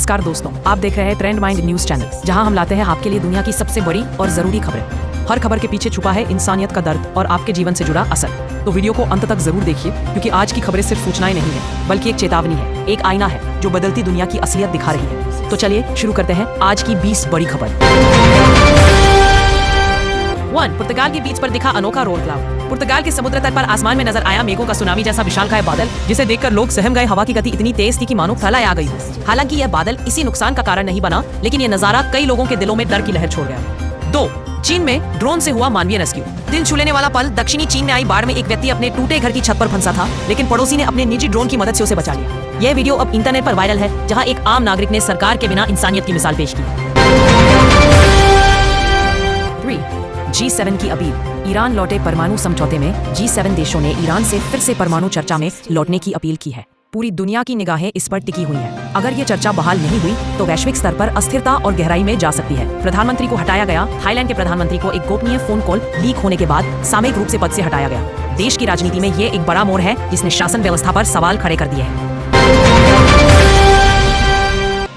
नमस्कार दोस्तों, आप देख रहे हैं ट्रेंड माइंड न्यूज चैनल, जहां हम लाते हैं आपके लिए दुनिया की सबसे बड़ी और जरूरी खबरें। हर खबर के पीछे छुपा है इंसानियत का दर्द और आपके जीवन से जुड़ा असर। तो वीडियो को अंत तक जरूर देखिए, क्योंकि आज की खबरें सिर्फ सूचनाएं नहीं है, बल्कि एक चेतावनी है, एक आईना है जो बदलती दुनिया की असलियत दिखा रही है। तो चलिए शुरू करते हैं आज की 20 बड़ी खबर। 1. पुर्तगाल के बीच पर दिखा अनोखा रोल क्लाउड। पुर्तगाल के समुद्र तट पर आसमान में नजर आया मेघों का सुनामी जैसा विशालकाय बादल, जिसे देखकर लोग सहम गए। हवा की गति इतनी तेज थी कि मानो थलाई आ गई हो। हालांकि यह बादल इसी नुकसान का कारण नहीं बना, लेकिन यह नजारा कई लोगों के दिलों में डर की लहर छोड़ गया। 2. चीन में ड्रोन से हुआ मानवीय रेस्क्यू। दिल छू लेने वाला पल। दक्षिणी चीन में आई बाढ़ में एक व्यक्ति अपने टूटे घर की छत पर फंसा था, लेकिन पड़ोसी ने अपने निजी ड्रोन की मदद से उसे बचा लिया। यह वीडियो अब इंटरनेट पर वायरल है, जहां एक आम नागरिक ने सरकार के बिना इंसानियत की मिसाल पेश की। 3. G7 की अपील। ईरान लौटे परमाणु समझौते में G7 देशों ने ईरान से फिर से परमाणु चर्चा में लौटने की अपील की है। पूरी दुनिया की निगाहें इस पर टिकी हुई हैं। अगर ये चर्चा बहाल नहीं हुई तो वैश्विक स्तर पर अस्थिरता और गहराई में जा सकती है। प्रधानमंत्री को हटाया गया। थाईलैंड के प्रधानमंत्री को एक गोपनीय फोन कॉल लीक होने के बाद सामयिक रूप से पद से हटाया गया। देश की राजनीति में ये एक बड़ा मोड़ है, जिसने शासन व्यवस्था पर सवाल खड़े कर दिए हैं।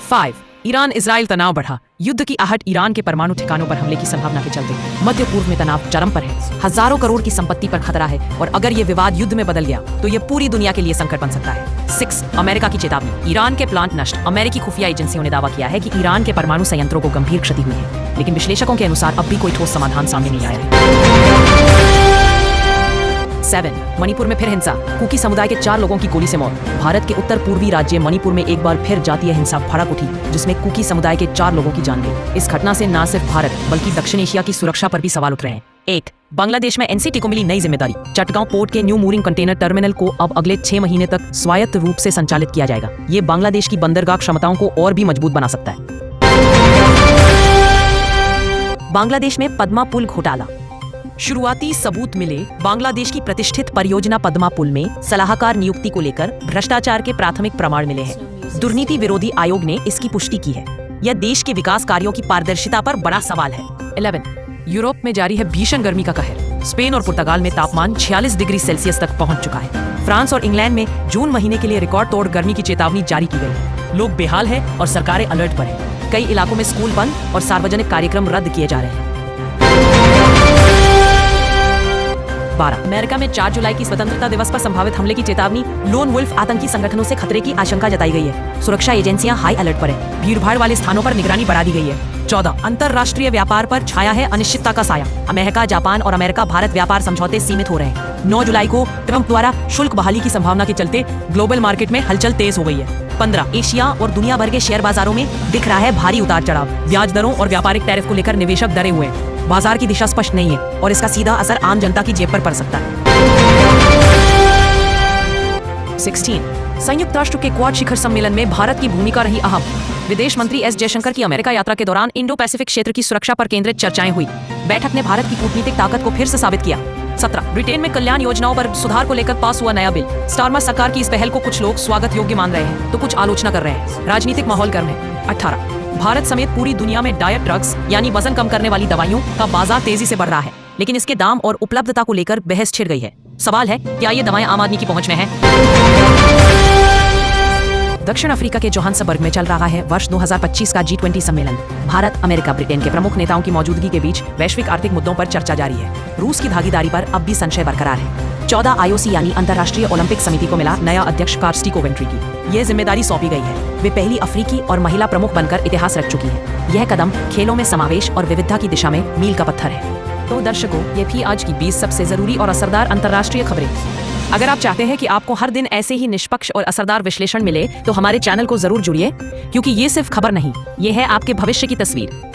5. ईरान इजराइल तनाव बढ़ा। युद्ध की आहट। ईरान के परमाणु ठिकानों पर हमले की संभावना के चलते मध्य पूर्व में तनाव चरम पर है। हजारों करोड़ की संपत्ति पर खतरा है, और अगर ये विवाद युद्ध में बदल गया तो ये पूरी दुनिया के लिए संकट बन सकता है। 6. अमेरिका की चेतावनी। ईरान के प्लांट नष्ट। अमेरिकी खुफिया एजेंसियों ने दावा किया है कि ईरान के परमाणु संयंत्रों को गंभीर क्षति हुई है, लेकिन विश्लेषकों के अनुसार अब भी कोई ठोस समाधान सामने नहीं आया है। 7. मणिपुर में फिर हिंसा। कुकी समुदाय के 4 लोगों की गोली से मौत। भारत के उत्तर पूर्वी राज्य मणिपुर में एक बार फिर जातीय हिंसा भड़क उठी, जिसमें कुकी समुदाय के 4 लोगों की जान गई। इस घटना से न सिर्फ भारत बल्कि दक्षिण एशिया की सुरक्षा पर भी सवाल उठ रहे हैं। 8. बांग्लादेश में एनसीटी को मिली नई जिम्मेदारी। चटगांव पोर्ट के न्यू मूरिंग कंटेनर टर्मिनल को अब अगले 6 महीने तक स्वायत्त रूप से संचालित किया जाएगा। ये बांग्लादेश की बंदरगाह क्षमताओं को और भी मजबूत बना सकता है। बांग्लादेश में पद्मा पुल घोटाला। शुरुआती सबूत मिले। बांग्लादेश की प्रतिष्ठित परियोजना पद्मा पुल में सलाहकार नियुक्ति को लेकर भ्रष्टाचार के प्राथमिक प्रमाण मिले हैं। दुर्नीति विरोधी आयोग ने इसकी पुष्टि की है। यह देश के विकास कार्यों की पारदर्शिता पर बड़ा सवाल है। 11. यूरोप में जारी है भीषण गर्मी का कहर। स्पेन और पुर्तगाल में तापमान 46 डिग्री सेल्सियस तक पहुंच चुका है। फ्रांस और इंग्लैंड में जून महीने के लिए रिकॉर्ड तोड़ गर्मी की चेतावनी जारी की गई है। लोग बेहाल हैं और सरकारें अलर्ट पर हैं। कई इलाकों में स्कूल बंद और सार्वजनिक कार्यक्रम रद्द किए जा रहे हैं। 12. अमेरिका में 4 जुलाई की स्वतंत्रता दिवस पर संभावित हमले की चेतावनी। लोन वुल्फ आतंकी संगठनों से खतरे की आशंका जताई गई है। सुरक्षा एजेंसियां हाई अलर्ट पर हैं। भीड़भाड़ वाले स्थानों पर निगरानी बढ़ा दी गई है। 14. अंतरराष्ट्रीय व्यापार पर छाया है अनिश्चितता का साया। अमेरिका, जापान और अमेरिका भारत व्यापार समझौते सीमित हो रहे हैं। 9 जुलाई को ट्रंप द्वारा शुल्क बहाली की संभावना के चलते ग्लोबल मार्केट में हलचल तेज हो गई है। 15. एशिया और दुनिया भर के शेयर बाजारों में दिख रहा है भारी उतार चढ़ाव। ब्याज दरों और व्यापारिक टैरिफ को लेकर निवेशक डरे हुए हैं। बाजार की दिशा स्पष्ट नहीं है, और इसका सीधा असर आम जनता की जेब पर पड़ सकता है। 16. संयुक्त राष्ट्र के क्वाड शिखर सम्मेलन में भारत की भूमिका रही अहम। विदेश मंत्री एस जयशंकर की अमेरिका यात्रा के दौरान इंडो पैसिफिक क्षेत्र की सुरक्षा पर केंद्रित चर्चाएं हुई। बैठक ने भारत की कूटनीतिक ताकत को फिर से साबित किया। 17. ब्रिटेन में कल्याण योजनाओं पर सुधार को लेकर पास हुआ नया बिल। स्टारमर सरकार की इस पहल को कुछ लोग स्वागत योग्य मान रहे हैं तो कुछ आलोचना कर रहे हैं। राजनीतिक माहौल गर्म है। 18. भारत समेत पूरी दुनिया में डाइट ड्रग्स यानी वजन कम करने वाली दवाइयों का बाजार तेजी से बढ़ रहा है, लेकिन इसके दाम और उपलब्धता को लेकर बहस छिड़ गई है। सवाल है, क्या ये दवाएं आम आदमी की पहुंच में हैं? दक्षिण अफ्रीका के जोहान्सबर्ग में चल रहा है वर्ष 2025 का G20 सम्मेलन। भारत, अमेरिका, ब्रिटेन के प्रमुख नेताओं की मौजूदगी के बीच वैश्विक आर्थिक मुद्दों पर चर्चा जारी है। रूस की भागीदारी पर अब भी संशय बरकरार है। 14. IOC यानी अंतर्राष्ट्रीय ओलंपिक समिति को मिला नया अध्यक्ष कार्स्टी कोवेंट्री की। यह जिम्मेदारी सौंपी गई है। वे पहली अफ्रीकी और महिला प्रमुख बनकर इतिहास रच चुकी है। यह कदम खेलों में समावेश और विविधता की दिशा में मील का पत्थर है। तो दर्शकों, ये थी आज की 20 सबसे जरूरी और असरदार अंतर्राष्ट्रीय खबरें। अगर आप चाहते हैं कि आपको हर दिन ऐसे ही निष्पक्ष और असरदार विश्लेषण मिले, तो हमारे चैनल को जरूर जुड़िए, क्योंकि ये सिर्फ खबर नहीं, ये है आपके भविष्य की तस्वीर।